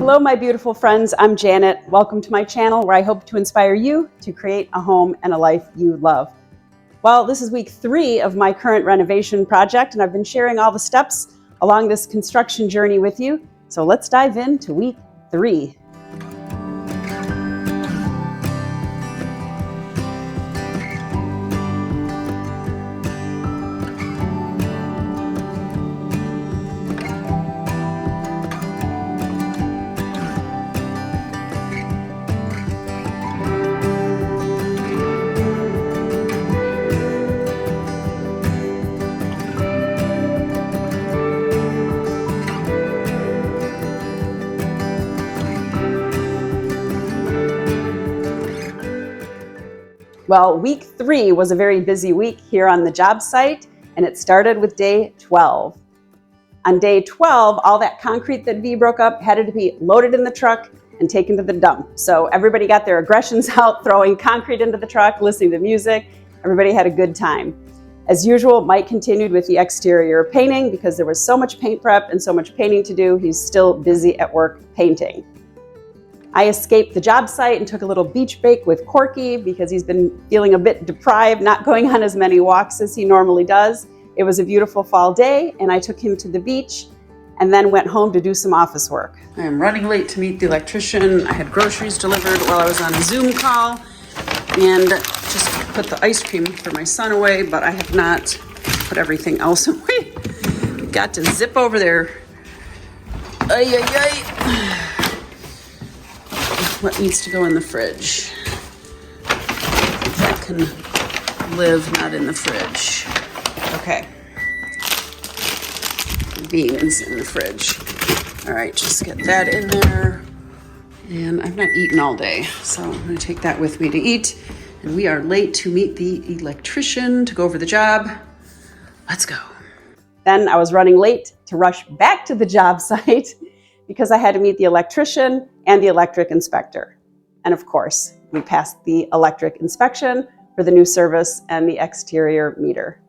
Hello, my beautiful friends. I'm Janet. Welcome to my channel where I hope to inspire you to create a home and a life you love. Well, this is week 3 of my current renovation project, and I've been sharing all the steps along this construction journey with you. So let's dive into week 3. Well, week 3 was a very busy week here on the job site, and it started with day 12. On day 12, all that concrete that V broke up had to be loaded in the truck and taken to the dump. So everybody got their aggressions out, throwing concrete into the truck, listening to music. Everybody had a good time. As usual, Mike continued with the exterior painting because there was so much paint prep and so much painting to do. He's still busy at work painting. I escaped the job site and took a little beach break with Corky because he's been feeling a bit deprived, not going on as many walks as he normally does. It was a beautiful fall day, and I took him to the beach and then went home to do some office work. I am running late to meet the electrician. I had groceries delivered while I was on a Zoom call and just put the ice cream for my son away, but I have not put everything else away. Got to zip over there. Ay, ay, ay. What needs to go in the fridge? That can live not in the fridge. Okay. Beans in the fridge. All right, just get that in there. And I've not eaten all day, so I'm gonna take that with me to eat. And we are late to meet the electrician to go over the job. Let's go. Then I was running late to rush back to the job site because I had to meet the electrician and the electric inspector. And of course, we passed the electric inspection for the new service and the exterior meter.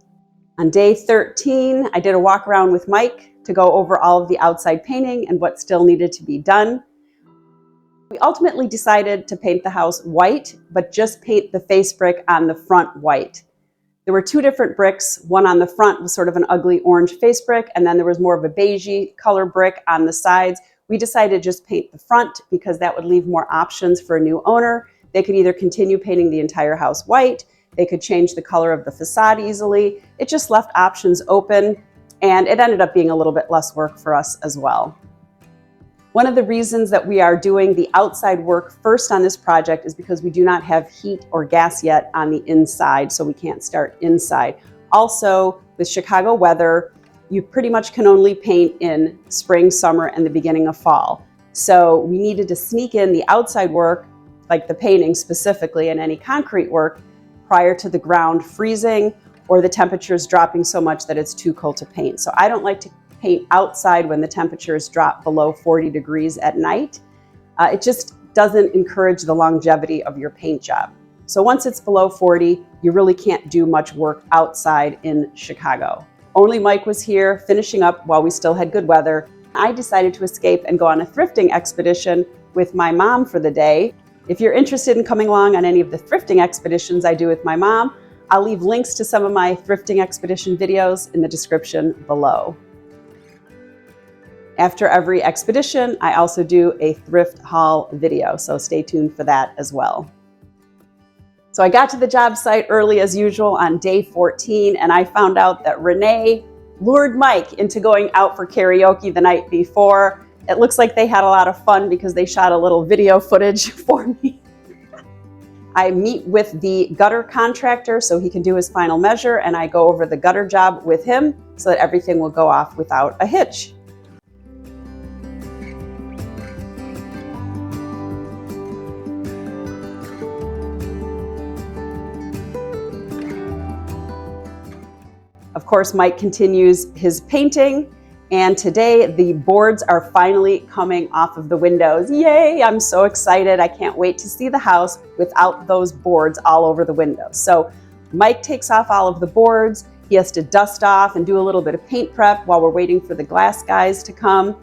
On day 13, I did a walk around with Mike to go over all of the outside painting and what still needed to be done. We ultimately decided to paint the house white, but just paint the face brick on the front white. There were 2 different bricks. One on the front was sort of an ugly orange face brick, and then there was more of a beigey color brick on the sides. We decided to just paint the front because that would leave more options for a new owner. They could either continue painting the entire house white, they could change the color of the facade easily. It just left options open, and it ended up being a little bit less work for us as well. One of the reasons that we are doing the outside work first on this project is because we do not have heat or gas yet on the inside, so we can't start inside. Also, with Chicago weather, you pretty much can only paint in spring, summer, and the beginning of fall. So we needed to sneak in the outside work, like the painting specifically, and any concrete work prior to the ground freezing or the temperatures dropping so much that it's too cold to paint. So I don't like to paint outside when the temperatures drop below 40 degrees at night. It just doesn't encourage the longevity of your paint job. So once it's below 40, you really can't do much work outside in Chicago. Only Mike was here finishing up while we still had good weather. I decided to escape and go on a thrifting expedition with my mom for the day. If you're interested in coming along on any of the thrifting expeditions I do with my mom, I'll leave links to some of my thrifting expedition videos in the description below. After every expedition, I also do a thrift haul video, so stay tuned for that as well. So I got to the job site early as usual on day 14, and I found out that Rene lured Mike into going out for karaoke the night before. It looks like they had a lot of fun because they shot a little video footage for me. I meet with the gutter contractor so he can do his final measure, and I go over the gutter job with him so that everything will go off without a hitch. Of course, Mike continues his painting, and today the boards are finally coming off of the windows. Yay, I'm so excited. I can't wait to see the house without those boards all over the windows. So Mike takes off all of the boards. He has to dust off and do a little bit of paint prep while we're waiting for the glass guys to come.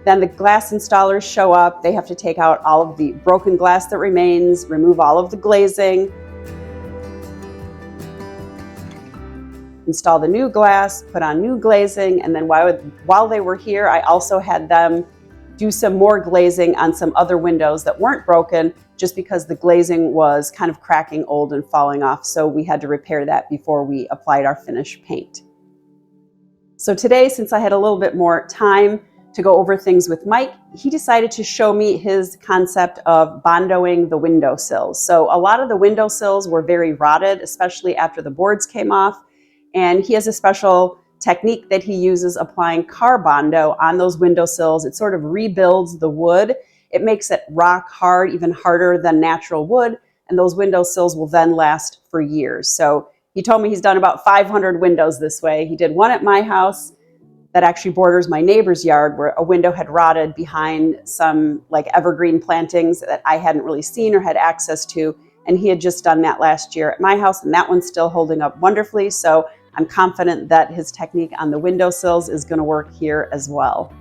Then the glass installers show up. They have to take out all of the broken glass that remains, remove all of the glazing, install the new glass, put on new glazing, and then while they were here, I also had them do some more glazing on some other windows that weren't broken, just because the glazing was kind of cracking, old, and falling off. So we had to repair that before we applied our finish paint. So today, since I had a little bit more time to go over things with Mike, he decided to show me his concept of bondoing the window sills. So a lot of the window sills were very rotted, especially after the boards came off. And he has a special technique that he uses applying car Bondo on those window sills. It sort of rebuilds the wood. It makes it rock hard, even harder than natural wood. And those window sills will then last for years. So he told me he's done about 500 windows this way. He did one at my house that actually borders my neighbor's yard, where a window had rotted behind some like evergreen plantings that I hadn't really seen or had access to. And he had just done that last year at my house, and that one's still holding up wonderfully. So I'm confident that his technique on the windowsills is going to work here as well.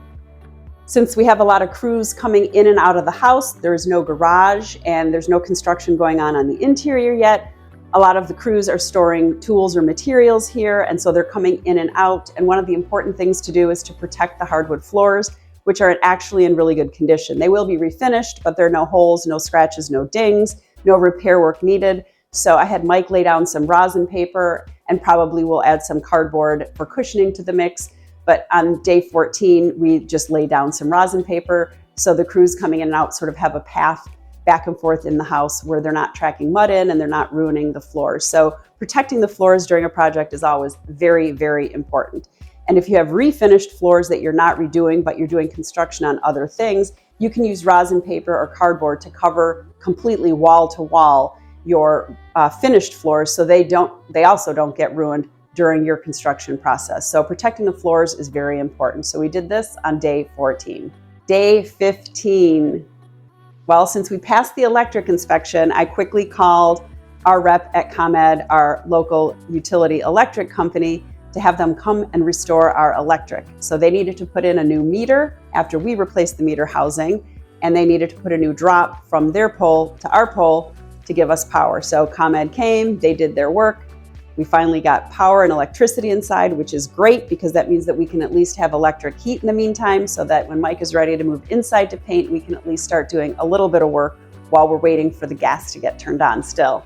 Since we have a lot of crews coming in and out of the house, there's no garage and there's no construction going on the interior yet. A lot of the crews are storing tools or materials here, and so they're coming in and out. And one of the important things to do is to protect the hardwood floors, which are actually in really good condition. They will be refinished, but there are no holes, no scratches, no dings, no repair work needed. So I had Mike lay down some rosin paper, and probably we'll add some cardboard for cushioning to the mix. But on day 14, we just lay down some rosin paper, so the crews coming in and out sort of have a path back and forth in the house where they're not tracking mud in and they're not ruining the floors. So protecting the floors during a project is always very, very important. And if you have refinished floors that you're not redoing, but you're doing construction on other things, you can use rosin paper or cardboard to cover completely wall to wall your finished floors, so they also don't get ruined during your construction process. So protecting the floors is very important. So we did this on day 14. Day 15. Well, since we passed the electric inspection, I quickly called our rep at ComEd, our local utility electric company, to have them come and restore our electric. So they needed to put in a new meter after we replaced the meter housing, and they needed to put a new drop from their pole to our pole to give us power. So ComEd came, they did their work. We finally got power and electricity inside, which is great because that means that we can at least have electric heat in the meantime, so that when Mike is ready to move inside to paint, we can at least start doing a little bit of work while we're waiting for the gas to get turned on still.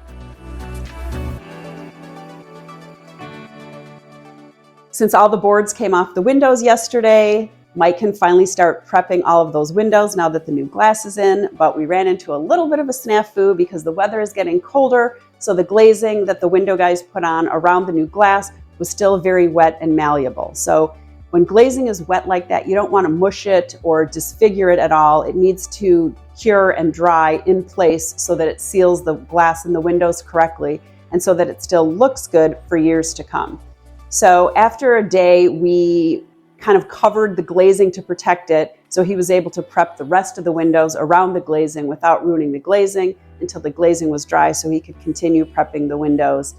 Since all the boards came off the windows yesterday, Mike can finally start prepping all of those windows now that the new glass is in, but we ran into a little bit of a snafu because the weather is getting colder, so the glazing that the window guys put on around the new glass was still very wet and malleable. So when glazing is wet like that, you don't want to mush it or disfigure it at all. It needs to cure and dry in place so that it seals the glass in the windows correctly and so that it still looks good for years to come. So after a day, we kind of covered the glazing to protect it, so he was able to prep the rest of the windows around the glazing without ruining the glazing until the glazing was dry, so he could continue prepping the windows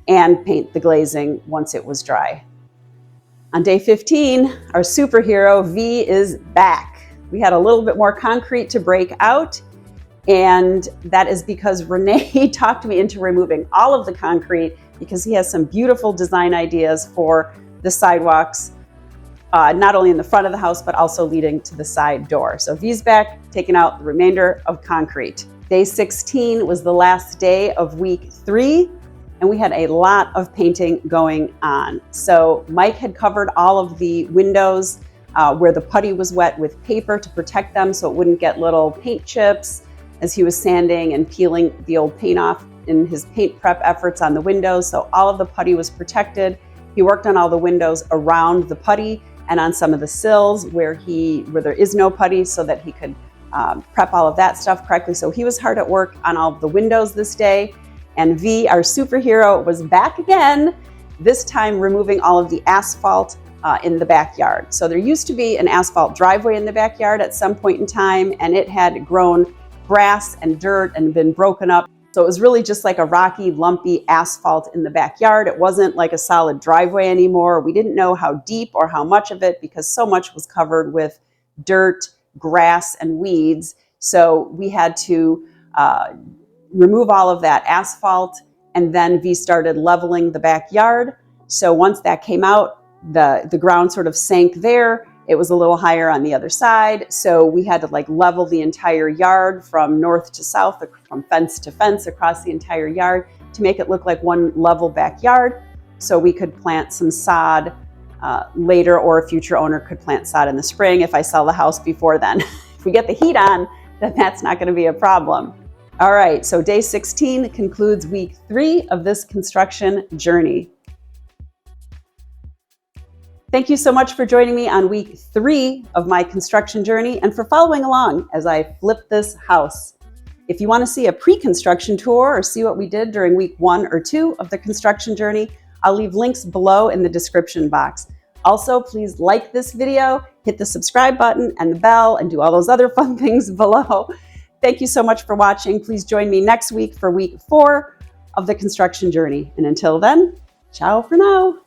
and paint the glazing once it was dry. On day 15, our superhero V is back. We had a little bit more concrete to break out, and that is because Rene talked me into removing all of the concrete because he has some beautiful design ideas for the sidewalks, not only in the front of the house, but also leading to the side door. So V's back, taking out the remainder of concrete. Day 16 was the last day of week 3, and we had a lot of painting going on. So Mike had covered all of the windows where the putty was wet with paper to protect them so it wouldn't get little paint chips as he was sanding and peeling the old paint off in his paint prep efforts on the windows. So all of the putty was protected. He worked on all the windows around the putty and on some of the sills where there is no putty, so that he could prep all of that stuff correctly. So he was hard at work on all of the windows this day. And V, our superhero, was back again, this time removing all of the asphalt in the backyard. So there used to be an asphalt driveway in the backyard at some point in time, and it had grown grass and dirt and been broken up. So it was really just like a rocky, lumpy asphalt in the backyard. It wasn't like a solid driveway anymore. We didn't know how deep or how much of it because so much was covered with dirt, grass, and weeds. So we had to remove all of that asphalt, and then we started leveling the backyard. So once that came out, the ground sort of sank there. It was a little higher on the other side. So we had to like level the entire yard from north to south, from fence to fence across the entire yard to make it look like one level backyard. So we could plant some sod later, or a future owner could plant sod in the spring if I sell the house before then. If we get the heat on, then that's not going to be a problem. All right, so day 16 concludes week 3 of this construction journey. Thank you so much for joining me on week 3 of my construction journey and for following along as I flip this house. If you want to see a pre-construction tour or see what we did during week 1 or 2 of the construction journey, I'll leave links below in the description box. Also, please like this video, hit the subscribe button and the bell, and do all those other fun things below. Thank you so much for watching. Please join me next week for week 4 of the construction journey. And until then, ciao for now.